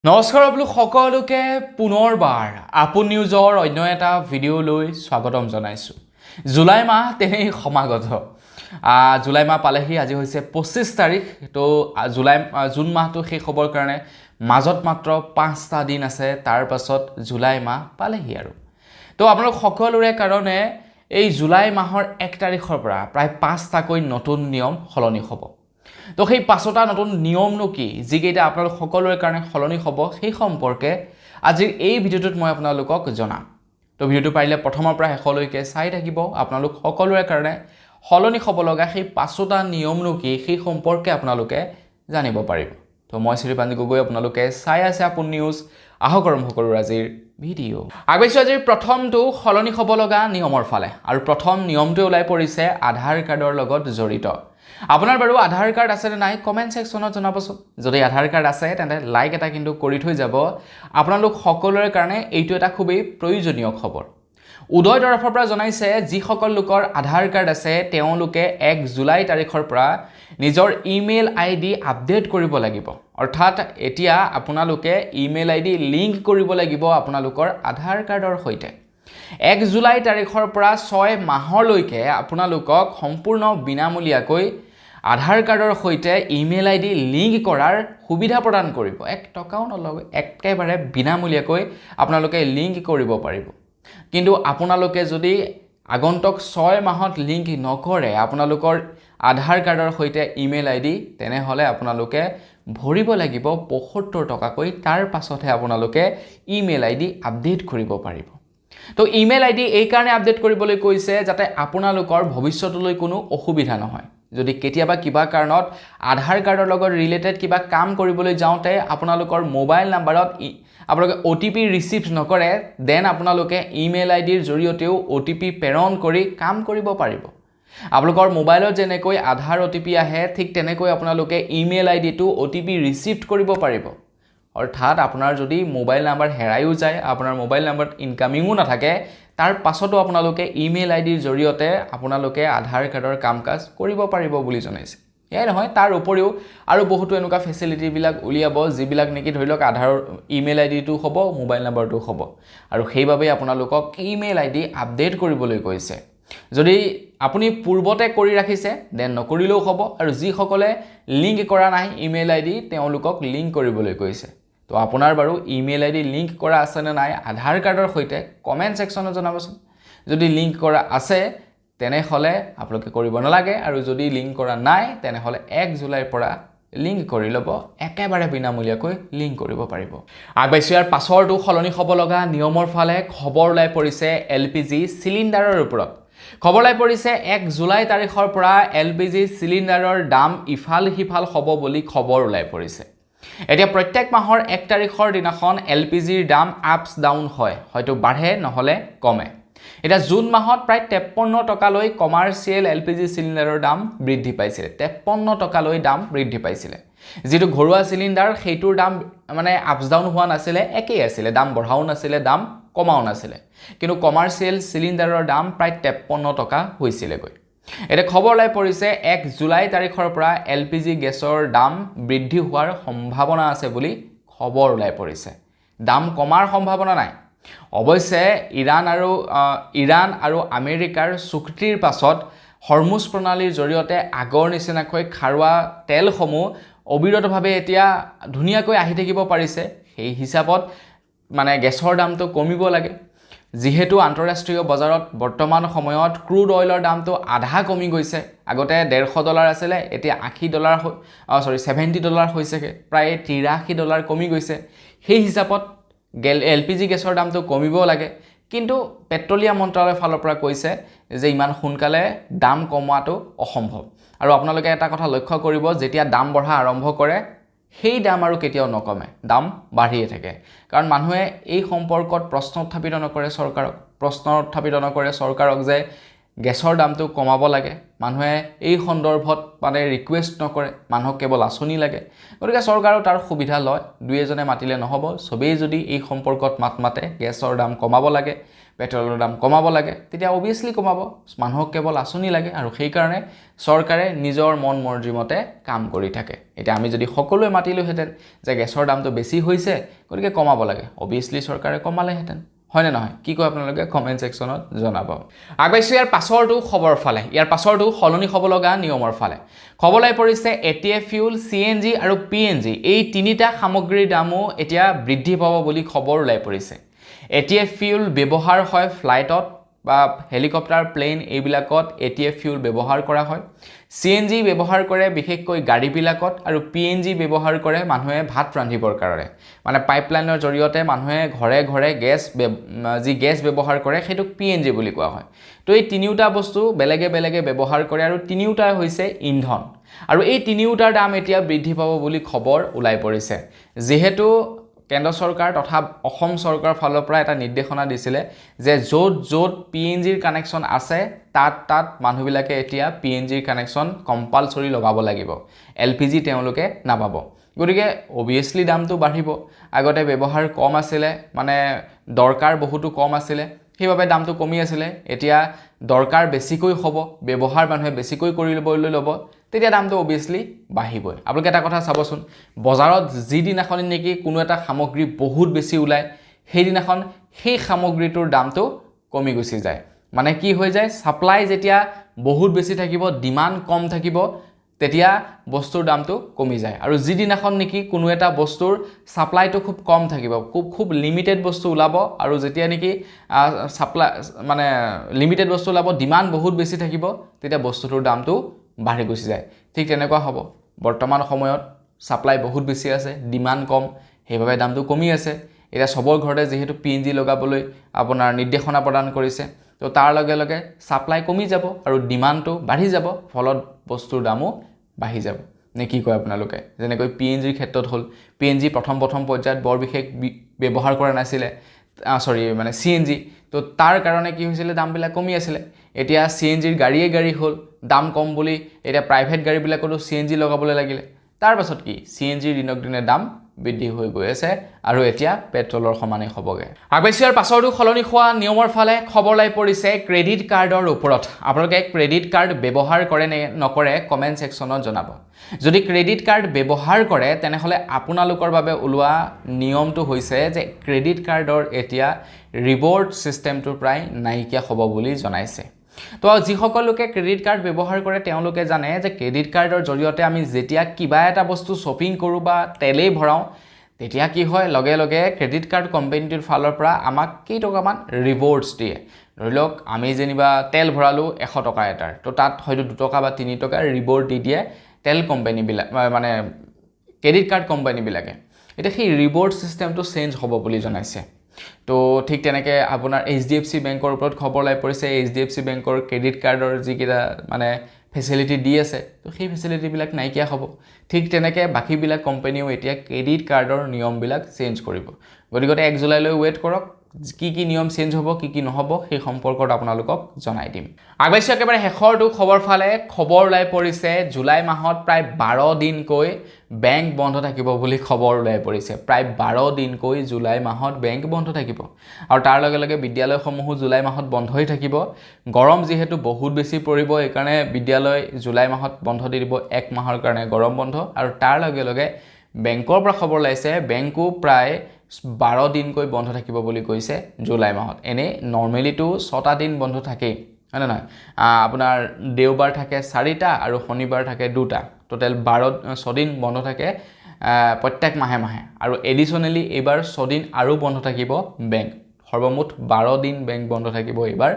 নমস্কাৰ আপোনালোক সকলোকে পুনৰবাৰ আপোন নিউজৰ অন্য এটা ভিডিঅ' লৈ স্বাগতম জনাইছো। জুলাই মাহ তেনেই সমাগত। জুলাই মাহ পালেহি, আজি হৈছে 25 তাৰিখ। তো জুন মাহটো শেষ হ'বৰ কাৰণে মাজত মাত্ৰ 5টা দিন আছে, তাৰ পাছত জুলাই মাহ পালেহি আৰু। তো আপোনালোক সকলোৰে কাৰণে এই জুলাই মাহৰ 1 তাৰিখৰ পৰা প্ৰায় 5টাকৈ নতুন নিয়ম সলনি হ'ব। তো সেই 5টা নতুন নিয়মনো কি, যিকেইটা আপোনালোক সকলোৰে কাৰণে সলনি হ'ব, সেই সম্পৰ্কে আজিৰ এই ভিডিঅ'টোত মই আপোনালোকক জনাম। তো ভিডিঅ'টো পাৰিলে প্ৰথমৰ পৰা শেষলৈকে চাই থাকিব। আপোনালোক সকলোৰে কাৰণে সলনি হ'ব লগা সেই 5টা নিয়মনো কি, সেই সম্পৰ্কে আপোনালোকে জানিব পাৰিব। তো মই শ্ৰীপাঞ্জি গগৈ, আপোনালোকে চাই আছে আপোন নিউজ। আহক আৰম্ভ কৰোঁ আজিৰ ভিডিঅ'। আগবাঢ়িছোঁ আজিৰ প্ৰথমটো সলনি হ'ব লগা নিয়মৰ ফালে, আৰু প্ৰথম নিয়মটো ওলাই পৰিছে আধাৰ কাৰ্ডৰ লগত জড়িত। আপোনাৰ বাৰু আধাৰ কাৰ্ড আছে নে নাই কমেণ্ট ছেকশ্যনত জনাবচোন। যদি আধাৰ কাৰ্ড আছে তেন্তে লাইক এটা কিন্তু কৰি থৈ যাব। আপোনালোক সকলোৰে কাৰণে এইটো এটা খুবেই প্ৰয়োজনীয় খবৰ। উদয় তৰফৰ পৰা জনাইছে, যিসকল লোকৰ আধাৰ কাৰ্ড আছে তেওঁলোকে 1 জুলাই তাৰিখৰ পৰা নিজৰ ইমেইল ID আপডেট কৰিব লাগিব। অৰ্থাৎ এতিয়া আপোনালোকে ইমেইল ID লিংক কৰিব লাগিব আপোনালোকৰ আধাৰ কাৰ্ডৰ সৈতে। 1 জুলাই তাৰিখৰ পৰা 6 মাহলৈকে আপোনালোকক সম্পূৰ্ণ বিনামূলীয়াকৈ আধাৰ কাৰ্ডৰ সৈতে ইমেইল ID লিংক কৰাৰ সুবিধা প্ৰদান কৰিব। 1 টকাও নলয়, একেবাৰে বিনামূলীয়াকৈ আপোনালোকে লিংক কৰিব পাৰিব। কিন্তু আপোনালোকে যদি আগন্তুক 6 মাহত লিংক নকৰে আপোনালোকৰ আধাৰ কাৰ্ডৰ সৈতে ইমেইল ID, তেনেহ'লে আপোনালোকে ভৰিব লাগিব 75 টকাকৈ। তাৰ পাছতহে আপোনালোকে ইমেইল ID আপডেট কৰিব পাৰিব। তো ইমেইল ID এই কাৰণে আপডেট কৰিবলৈ কৈছে যাতে আপোনালোকৰ ভৱিষ্যতলৈ কোনো অসুবিধা নহয়। যদি কেতিয়াবা কিবা কাৰণত আধাৰ কাৰ্ডৰ লগত ৰিলেটেড কিবা কাম কৰিবলৈ যাওঁতে আপোনালোকৰ মোবাইল নাম্বাৰত আপোনালোকে OTP ৰিচিভ নকৰে, দেন আপোনালোকে ইমেইল IDৰ জৰিয়তেও OTP প্ৰেৰণ কৰি কাম কৰিব পাৰিব। আপোনালোকৰ মোবাইলত যেনেকৈ আধাৰ OTP আহে, ঠিক তেনেকৈ আপোনালোকে ইমেইল IDটো OTP ৰিচিভ কৰিব পাৰিব। অৰ্থাৎ আপোনাৰ যদি মোবাইল নাম্বাৰ হেৰাইও যায়, আপোনাৰ মোবাইল নাম্বাৰত ইনকামিঙো নাথাকে, তাৰ পাছতো আপোনালোকে ইমেইল IDৰ জৰিয়তে আপোনালোকে আধাৰ কাৰ্ডৰ কাম কাজ কৰিব পাৰিব বুলি জনাইছে। এয়াই নহয়, তাৰ উপৰিও আৰু বহুতো এনেকুৱা ফেচিলিটিবিলাক উলিয়াব, যিবিলাক নেকি ধৰি লওক আধাৰৰ ইমেইল IDটো হ'ব, মোবাইল নাম্বাৰটো হ'ব, আৰু সেইবাবে আপোনালোকক ইমেইল ID আপডেট কৰিবলৈ কৈছে। যদি আপুনি পূৰ্বতে কৰি ৰাখিছে দেন নকৰিলেও হ'ব, আৰু যিসকলে লিংক কৰা নাই ইমেইল ID তেওঁলোকক লিংক কৰিবলৈ কৈছে। তো আপোনাৰ বাৰু ইমেইল ID লিংক কৰা আছে নে নাই আধাৰ কাৰ্ডৰ সৈতে কমেণ্ট ছেকশ্যনত জনাবচোন। যদি লিংক কৰা আছে তেনেহ'লে আপোনালোকে কৰিব নালাগে, আৰু যদি লিংক কৰা নাই তেনেহ'লে 1 জুলাইৰ পৰা লিংক কৰি ল'ব, একেবাৰে বিনামূলীয়াকৈ লিংক কৰিব পাৰিব। আগবাঢ়িছোঁ ইয়াৰ পাছৰটো সলনি হ'ব লগা নিয়মৰ ফালে। খবৰ ওলাই পৰিছে LPG চিলিণ্ডাৰৰ ওপৰত। খবৰ ওলাই পৰিছে 1 জুলাই তাৰিখৰ পৰা LPG চিলিণ্ডাৰৰ দাম ইফাল সিফাল হ'ব বুলি খবৰ ওলাই পৰিছে। এতিয়া প্ৰত্যেক মাহৰ 1 তাৰিখৰ দিনাখন LPGৰ দাম আপছ ডাউন হয়, হয়তো বাঢ়ে নহ'লে কমে। এতিয়া জুন মাহত প্ৰায় 53 টকালৈ কমাৰ্চিয়েল LPG চিলিণ্ডাৰৰ দাম বৃদ্ধি পাইছিলে। 53 টকালৈ দাম বৃদ্ধি পাইছিলে। যিটো ঘৰুৱা চিলিণ্ডাৰ সেইটোৰ দাম মানে আপছ ডাউন হোৱা নাছিলে, একেই আছিলে, দাম বঢ়াও নাছিলে, দাম কমাও নাছিলে। কিন্তু কমাৰ্চিয়েল চিলিণ্ডাৰৰ দাম প্ৰায় 53 টকা হৈছিলেগৈ। এতিয়া খবৰ ওলাই পৰিছে 1 জুলাই তাৰিখৰ পৰা LPG গেছৰ দাম বৃদ্ধি হোৱাৰ সম্ভাৱনা আছে বুলি খবৰ ওলাই পৰিছে। দাম কমাৰ সম্ভাৱনা নাই। অৱশ্যে ইৰাণ আৰু আমেৰিকাৰ চুক্তিৰ পাছত হৰমুজ প্ৰণালীৰ জৰিয়তে আগৰ নিচিনাকৈ খাৰুৱা তেলসমূহ অবিৰতভাৱে এতিয়া ধুনীয়াকৈ আহি থাকিব পাৰিছে। সেই হিচাপত মানে গেছৰ দামটো কমিব লাগে। যিহেতু আন্তঃৰাষ্ট্ৰীয় বজাৰত বৰ্তমান সময়ত ক্ৰুড অইলৰ দামটো আধা কমি গৈছে। আগতে $150 আছিলে, এতিয়া $70 হৈছেগৈ, প্ৰায় $83 কমি গৈছে। সেই হিচাপত LPG গেছৰ দামটো কমিব লাগে। কিন্তু পেট্ৰলিয়াম মন্ত্ৰালয়ৰ ফালৰ পৰা কৈছে যে ইমান সোনকালে দাম কমোৱাটো অসম্ভৱ। আৰু আপোনালোকে এটা কথা লক্ষ্য কৰিব, যেতিয়া দাম বঢ়া আৰম্ভ কৰে সেই দাম আৰু কেতিয়াও নকমে, দাম বাঢ়িয়ে থাকে। কাৰণ মানুহে এই সম্পৰ্কত প্ৰশ্ন উত্থাপিত নকৰে চৰকাৰক যে গেছৰ দামটো কমাব লাগে। মানুহে এই সন্দৰ্ভত মানে ৰিকুৱেষ্ট নকৰে, মানুহক কেৱল আঁচনি লাগে। গতিকে চৰকাৰেও তাৰ সুবিধা লয়। দুই এজনে মাতিলে নহ'ব, চবেই যদি এই সম্পৰ্কত মাতে গেছৰ দাম কমাব লাগে, পেট্ৰলৰ দাম কমাব লাগে তেতিয়া অবিয়াছলি কমাব মানুহক কেৱল আঁচনি লাগে আৰু সেই কাৰণে চৰকাৰে নিজৰ মন মৰ্জি মতে কাম কৰি থাকে এতিয়া আমি যদি সকলোৱে মাতিলোহেঁতেন যে গেছৰ দামটো বেছি হৈছে গতিকে কমাব লাগে অবিয়াছলি চৰকাৰে কমালেহেঁতেন হয় নে নহয় কি কয় আপোনালোকে কমেন্ট সেকশনত জনাব আগবাইছো ইয়াৰ পাছৰটো খবৰ ফালে ইয়াৰ পাছৰটো সলনি হ'ব লগা নিয়মৰ ফালে খবৰলাই পৰিছে এটিএফ ফিউল সিএনজি আৰু পিএনজি এই তিনিটা সামগ্ৰীৰ দামো এতিয়া বৃদ্ধি পাব বুলি খবৰ ওলাই পৰিছে এটিএফ ফিউল ব্যৱহাৰ হয় ফ্লাইটত বা হেলিকপ্টাৰ প্লেন এইবিলাকত এটিএফ ফিউল ব্যৱহাৰ কৰা হয় সিএনজি ব্যৱহাৰ কৰে বিশেষকৈ গাড়ীবিলাকত আৰু পিএনজি ব্যৱহাৰ কৰে মানুহে ভাত ৰান্ধিবৰ কাৰণে মানে পাইপলাইনৰ জৰিয়তে মানুহে ঘৰে ঘৰে গেছ ব্যৱহাৰ কৰে সেইটো পিএনজি বুলি কোৱা হয় তো এই তিনিটা বস্তু বেলেগে বেলেগে ব্যৱহাৰ কৰে আৰু তিনিটা হৈছে ইন্ধন আৰু এই তিনিটাৰ দাম এতিয়া বৃদ্ধি পাব বুলি খবৰ ওলাই পৰিছে যেহেতু কেন্দ্ৰ চৰকাৰ তথা অসম চৰকাৰৰ ফালৰ পৰা এটা নিৰ্দেশনা দিছিলে যে য'ত পিএনজিৰ কানেকশ্যন আছে তাত মানুহবিলাকে এতিয়া পিএনজিৰ কানেকশ্যন কম্পালসৰি লগাব লাগিব এলপিজি তেওঁলোকে নাপাব গতিকে অবিয়াছলি দামটো বাঢ়িব আগতে ব্যৱহাৰ কম আছিলে মানে দৰকাৰ বহুতো কম আছিলে সেইবাবে দামটো কমি আছিলে এতিয়া দৰকাৰ বেছিকৈ হ'ব ব্যৱহাৰ মানুহে বেছিকৈ কৰিবলৈ ল'ব তেতিয়া দামটো অবিয়াছলি বাঢ়িবই আপোনালোকে এটা কথা চাবচোন বজাৰত যিদিনাখন নেকি কোনো এটা সামগ্ৰী বহুত বেছি ওলায় সেইদিনাখন সেই সামগ্ৰীটোৰ দামটো কমি গুচি যায় মানে কি হৈ যায় সাপ্লাই যেতিয়া বহুত বেছি থাকিব ডিমান্ড কম থাকিব তেতিয়া বস্তুৰ দামটো কমি যায় আৰু যিদিনাখন নেকি কোনো এটা বস্তুৰ সাপ্লাইটো খুব কম থাকিব খুব লিমিটেড বস্তু ওলাব আৰু যেতিয়া নেকি সাপ্লাই মানে লিমিটেড বস্তু ওলাব ডিমান্ড বহুত বেছি থাকিব তেতিয়া বস্তুটোৰ দামটো বাঢ়ি গুচি যায় ঠিক তেনেকুৱা হ'ব বৰ্তমান সময়ত সাপ্লাই বহুত বেছি আছে ডিমান্ড কম সেইভাবে দামটো কমি আছে এটা সবৰ ঘৰতে যেহেতু পিএনজি লগাবলৈ আপোনাৰ নিৰ্দেশনা প্ৰদান কৰিছে তো তাৰ লগে লগে সাপ্লাই কমি যাব আৰু ডিমান্ডটো বাঢ়ি যাব ফলত বস্তুৰ দামো বাঢ়ি যাব নে কি কয় আপোনালোকে যেনেকৈ পিএনজিৰ ক্ষেত্ৰত হ'ল পিএনজি প্ৰথম পৰ্যায়ত বৰ বিশেষ ব্যৱহাৰ কৰা নাছিলে মানে সিএনজি তো তাৰ কাৰণে কি হৈছিলে দামবিলাক কমি আছিল এতিয়া সিএনজিৰ গাড়ী হ'ল দাম কম বুলি এটা প্ৰাইভেট গাড়ীবিলাকতো সিএনজি লগাবলৈ লাগিলে তাৰ পাছত কি সিএনজিৰ দিনক দিনে দাম বৃদ্ধি হৈ গৈ আছে আৰু এতিয়া পেট্ৰলৰ সমানে হ'বগে আগবাইছৰ পাছৰটো খলনি হোৱা নিয়মৰ ফালে খবৰ লাই পৰিছে ক্ৰেডিট কাৰ্ডৰ ওপৰত আপোনালোকে ক্ৰেডিট কাৰ্ড ব্যৱহাৰ কৰে নে নকৰে কমেন্ট সেকশনত জনাব যদি ক্ৰেডিট কাৰ্ড ব্যৱহাৰ কৰে তেনেহলে আপোনালোকৰ বাবে ওলোৱা নিয়মটো হৈছে যে ক্ৰেডিট কাৰ্ডৰ এতিয়া ৰিৱাৰ্ড সিস্টেমটো প্ৰায় নাইকিয়া হ'ব বুলি জনাইছে তো যিসকল লোকে ক্ৰেডিট কাৰ্ড ব্যৱহাৰ কৰে তেওঁলোকে জানে যে ক্ৰেডিট কাৰ্ডৰ জৰিয়তে আমি যেতিয়া কিবা এটা বস্তু শ্বপিং কৰোঁ বা তেলেই ভৰাও তেতিয়া কি হয় লগে লগে ক্ৰেডিট কাৰ্ড কোম্পানীটোৰ ফালৰ পৰা আমাক কেইটকামান ৰিৱাৰ্ডছ দিয়ে ধৰি লওক আমি যেনিবা তেল ভৰালো 100 টকা এটাৰ তো তাত হয়তো 2 টকা বা 3 টকা ৰিৱাৰ্ড দি দিয়ে তেল কোম্পানীবিলাক মানে ক্ৰেডিট কাৰ্ড কোম্পানীবিলাকে এটা সেই ৰিৱাৰ্ড সিস্টেমটো চেঞ্জ হ'ব বুলি জনাইছে তো ঠিক তেনেকে আপোনাৰ এইচডিএফসি বেংকৰ ওপৰত খবৰ লাই পৰিছে এইচডিএফসি বেংকৰ ক্ৰেডিট কাৰ্ডৰ যিকিটা মানে ফেসিলিটি দি আছে তো সেই ফেসিলিটি বিলাক নাইকিয়া হ'ব ঠিক তেনেকে বাকিবিলাক কোম্পানীও এতিয়া ক্ৰেডিট কাৰ্ডৰ নিয়মবিলাক চেঞ্জ কৰিব গতিকে 1 জুলাইলৈ ওয়েট কৰক কি নিয়ম চেঞ্জ হ'ব কি নহ'ব সেই সম্পৰ্কত আপোনালোকক জনাই দিম আগবাইছো একেবাৰে শেষৰটো খবৰ ফালে খবৰ লাই পৰিছে জুলাই মাহত প্ৰায় 12 দিনকৈ বেংক বন্ধ থাকিব বুলি খবৰ ওলাই পৰিছে প্ৰায় 12 দিনকৈ জুলাই মাহত বেংক বন্ধ থাকিব আৰু তাৰ লগে লগে বিদ্যালয়সমূহ জুলাই মাহত বন্ধ হৈ থাকিব গৰম যেহেতু বহুত বেছি পৰিব এই কাৰণে বিদ্যালয় জুলাই মাহত বন্ধ দি দিব 1 মাহৰ কাৰণে গৰম বন্ধ আৰু তাৰ লগে লগে বেংকৰ পৰা খবৰ লাইছে বেংকো প্ৰায় 12 দিনকৈ বন্ধ থাকিব বুলি কৈছে জুলাই মাহত এনে নৰমালি তো 6টা দিন বন্ধ থাকে হয় না আপোনাৰ দেওবাৰ থাকে 4টা আৰু শনিবাৰ থাকে 2টা টোটাল 6 দিন বন্ধ থাকে প্ৰত্যেক মাহে আৰু এডিশনালি এবাৰ 6 দিন আৰু বন্ধ থাকিব বেংক সৰ্বমুঠ 12 দিন বেংক বন্ধ থাকিব এবাৰ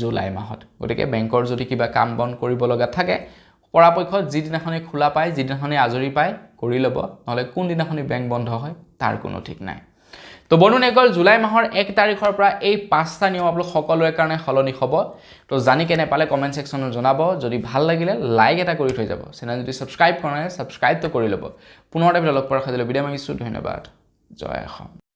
জুলাই মাহত গতিকে বেংকৰ যদি কিবা কাম বন কৰিব লগা থাকে পৰাপক্ষত যিদিনাখনি খোলা পায় যিদিনাখনি আজৰি পায় কৰি ল'ব নহলে কোন দিনাখনি বেংক বন্ধ হয় তাৰ কোনো ঠিক নাই তো বনুনেগল জুলাই মাহৰ 1 তাৰিখৰ পৰা এই 5টা নিয়ম আপোনালোক সকলোৰে কাৰণে সলনি হ'ব তো জানি কেনে পালে কমেন্ট সেকশনত জনাব যদি ভাল লাগিলে লাইক এটা কৰি থৈ যাব চেনেল যদি সাবস্ক্ৰাইব কৰা নাই সাবস্ক্ৰাইব তো কৰি ল'ব পুনৰ এটা ভিডিঅ লগ পোৱাৰ খাতিলে বিদায় মাগিছো ধন্যবাদ জয় অসম